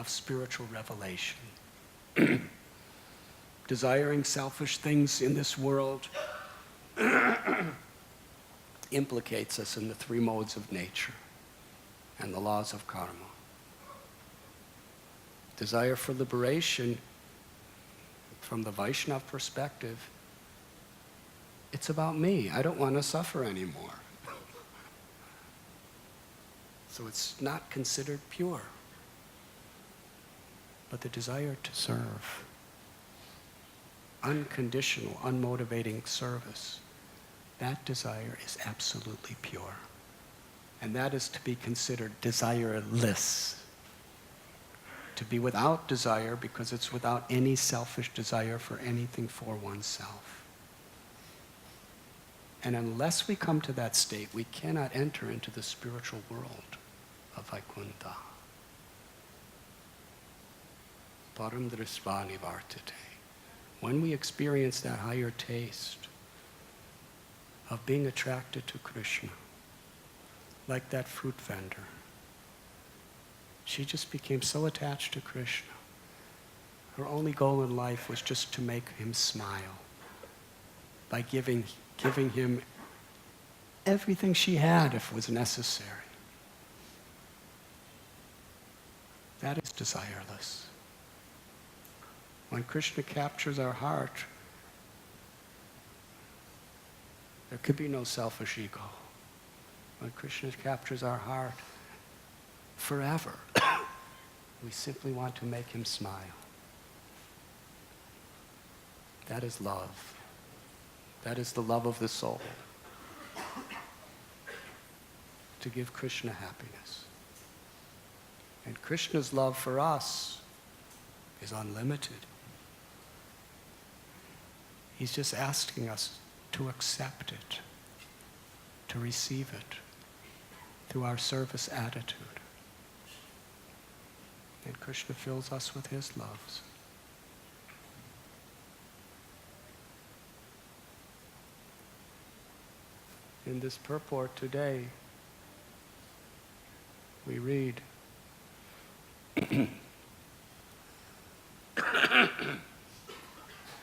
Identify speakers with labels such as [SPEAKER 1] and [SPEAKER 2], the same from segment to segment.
[SPEAKER 1] of spiritual revelation. Desiring selfish things in this world implicates us in the three modes of nature and the laws of karma. Desire for liberation, from the Vaishnava perspective, it's about me. I don't want to suffer anymore. So it's not considered pure. But the desire to serve, unconditional, unmotivating service, that desire is absolutely pure. And that is to be considered desireless. To be without desire because it's without any selfish desire for anything for oneself. And unless we come to that state, we cannot enter into the spiritual world of Vaikuntha. Param drisva nivartate. When we experience that higher taste of being attracted to Krishna, like that fruit vendor, she just became so attached to Krishna. Her only goal in life was just to make him smile by giving him everything she had if it was necessary. That is desireless. When Krishna captures our heart, there could be no selfish ego. When Krishna captures our heart, forever, we simply want to make him smile. That is love. That is the love of the soul. To give Krishna happiness. And Krishna's love for us is unlimited. He's just asking us to accept it, to receive it through our service attitude. And Krishna fills us with his loves. In this purport today, we read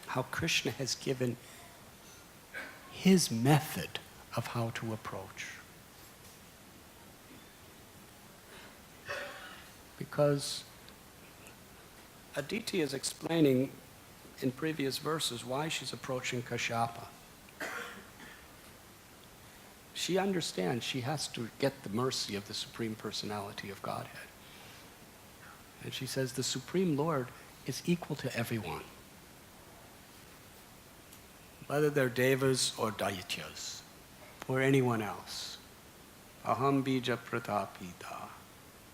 [SPEAKER 1] how Krishna has given his method of how to approach. Because Aditi is explaining in previous verses why she's approaching Kashyapa. She understands she has to get the mercy of the Supreme Personality of Godhead. And she says the Supreme Lord is equal to everyone. Whether they're devas or daityas, or anyone else. Aham bija pratapita.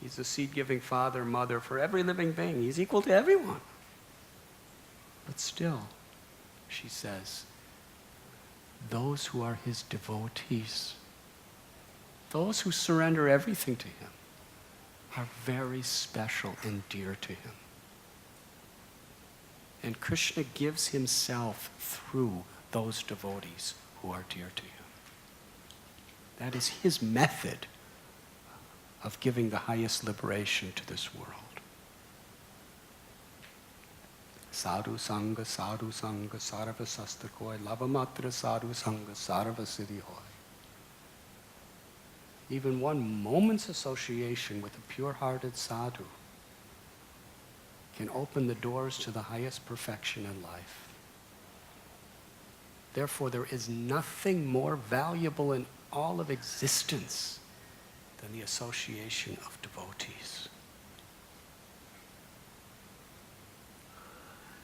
[SPEAKER 1] He's the seed-giving father, mother for every living being. He's equal to everyone. But still, she says, those who are his devotees, those who surrender everything to him, are very special and dear to him. And Krishna gives himself through those devotees who are dear to him. That is his method of giving the highest liberation to this world. Sadhu Sangha, Sarva Sastakoi, Lavamatra Sadhu Sangha, Sarva Siddhi Hoy. Even one moment's association with a pure-hearted sadhu can open the doors to the highest perfection in life. Therefore, there is nothing more valuable in all of existence than the association of devotees.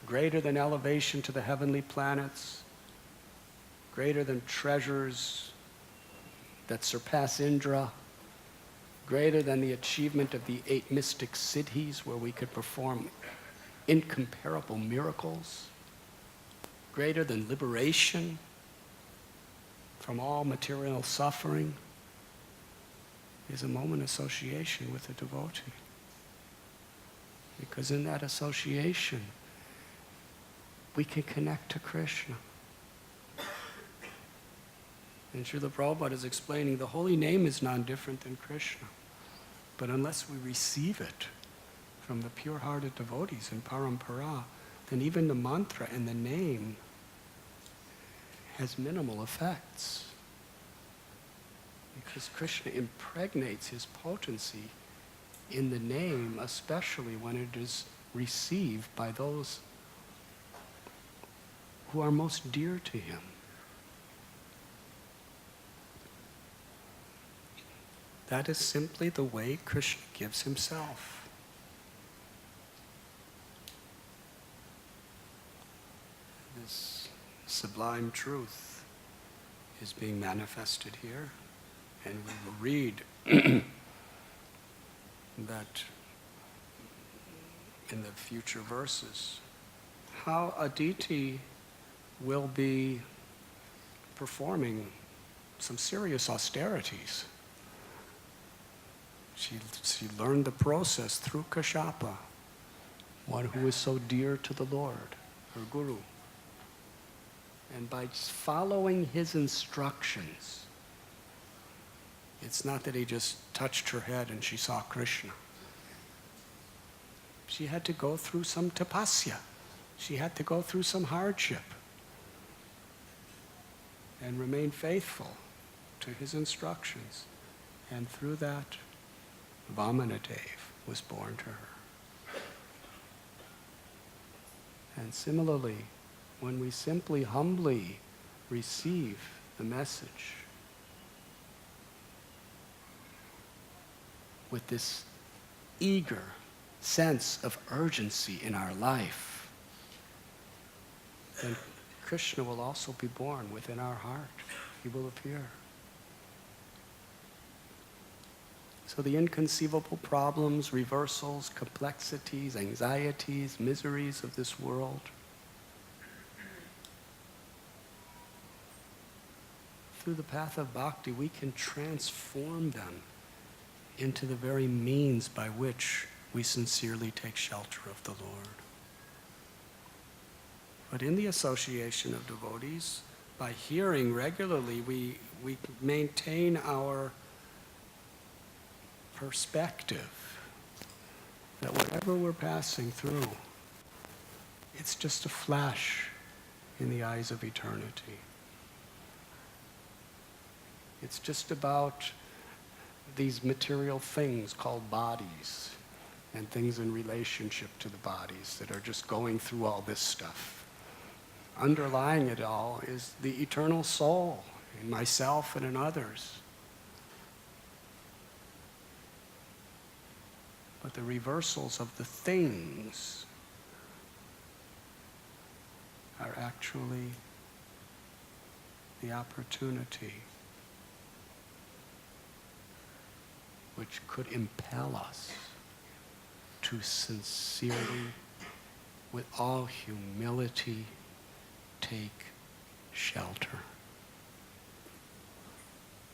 [SPEAKER 1] Greater than elevation to the heavenly planets, greater than treasures that surpass Indra, greater than the achievement of the 8 mystic siddhis where we could perform incomparable miracles, greater than liberation from all material suffering, is a moment association with a devotee. Because in that association, we can connect to Krishna. And Srila Prabhupada is explaining the holy name is non-different than Krishna. But unless we receive it from the pure-hearted devotees in Parampara, then even the mantra and the name has minimal effects. Because Krishna impregnates his potency in the name, especially when it is received by those who are most dear to him. That is simply the way Krishna gives himself. This sublime truth is being manifested here, and we will read that in the future verses, how Aditi will be performing some serious austerities. She learned the process through Kashyapa, one who is so dear to the Lord, her guru. And by following his instructions, it's not that he just touched her head and she saw Krishna. She had to go through some tapasya. She had to go through some hardship and remain faithful to his instructions. And through that, Vamanadev was born to her. And similarly, when we simply humbly receive the message with this eager sense of urgency in our life, then Krishna will also be born within our heart. He will appear. So the inconceivable problems, reversals, complexities, anxieties, miseries of this world, through the path of bhakti, we can transform them into the very means by which we sincerely take shelter of the Lord. But in the association of devotees, by hearing regularly, we maintain our perspective that whatever we're passing through, it's just a flash in the eyes of eternity. It's just about these material things called bodies and things in relationship to the bodies that are just going through all this stuff. Underlying it all is the eternal soul in myself and in others. But the reversals of the things are actually the opportunity which could impel us to sincerely, with all humility, take shelter.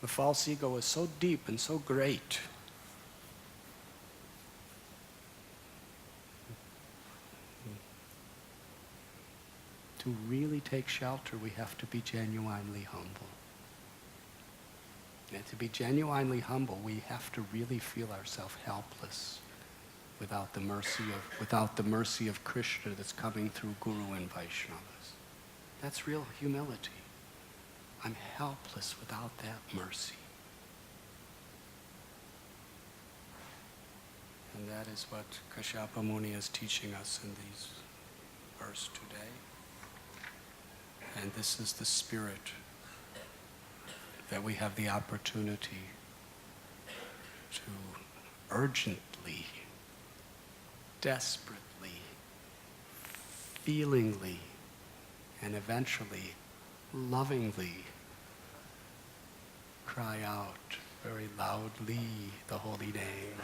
[SPEAKER 1] The false ego is so deep and so great to really take shelter, we have to be genuinely humble. And to be genuinely humble, we have to really feel ourselves helpless without the mercy of Krishna that's coming through Guru and Vaishnavas. That's real humility. I'm helpless without that mercy. And that is what Kashyapa Muni is teaching us in these verses today. And this is the spirit that we have the opportunity to urgently, desperately, feelingly, and eventually lovingly cry out very loudly the holy name.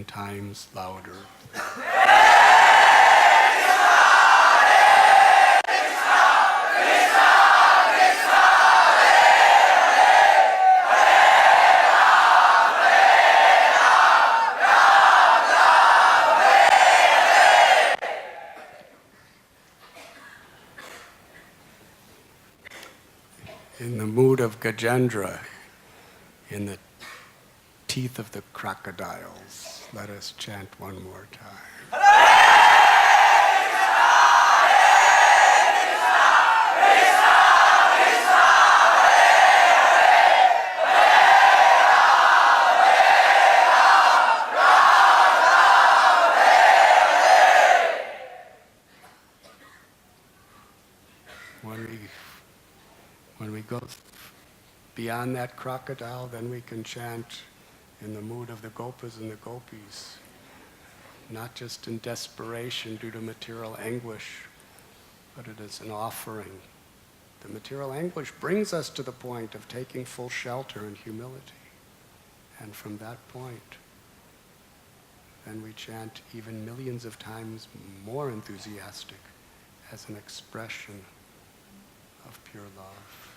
[SPEAKER 1] Times louder. of Gajendra, in the teeth of the crocodiles, let us chant one more time. When we go beyond that crocodile, then we can chant in the mood of the gopas and the gopis, not just in desperation due to material anguish, but it is an offering. The material anguish brings us to the point of taking full shelter in humility. And from that point, then we chant even millions of times more enthusiastic as an expression of pure love.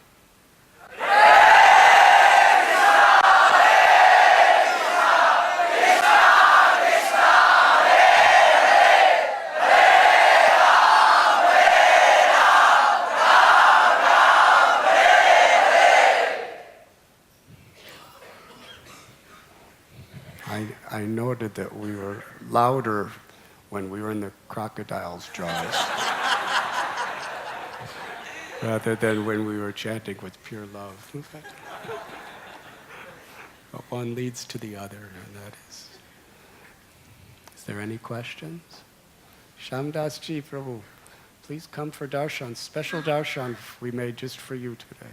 [SPEAKER 1] I noted that we were louder when we were in the crocodile's jaws rather than when we were chanting with pure love. But one leads to the other, and that is. Is there any questions? Shamdas ji, Prabhu, please come for darshan. Special darshan we made just for you today.